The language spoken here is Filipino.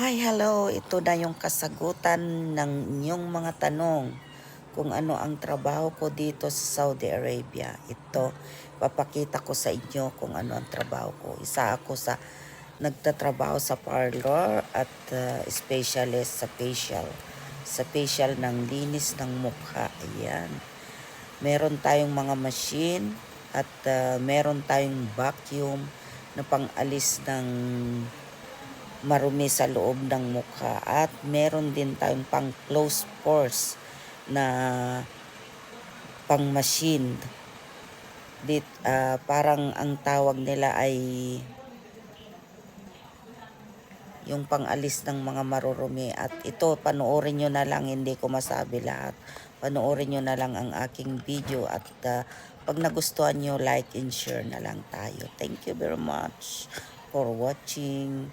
Hi, hello. Ito na yung kasagutan ng inyong mga tanong kung ano ang trabaho ko dito sa Saudi Arabia. Ito, papakita ko sa inyo kung ano ang trabaho ko. Isa ako sa nagtatrabaho sa parlor at specialist sa facial. Sa facial ng linis ng mukha. Ayan. Meron tayong mga machine at meron tayong vacuum na pang-alis ng marumi sa loob ng mukha at meron din tayong pang close pores na pang machine parang ang tawag nila ay yung pang-alis ng mga marurumi. At ito, panoorin nyo na lang, hindi ko masabi lahat. Panoorin nyo na lang ang aking video at pag nagustuhan nyo, like and share na lang tayo. Thank you very much for watching.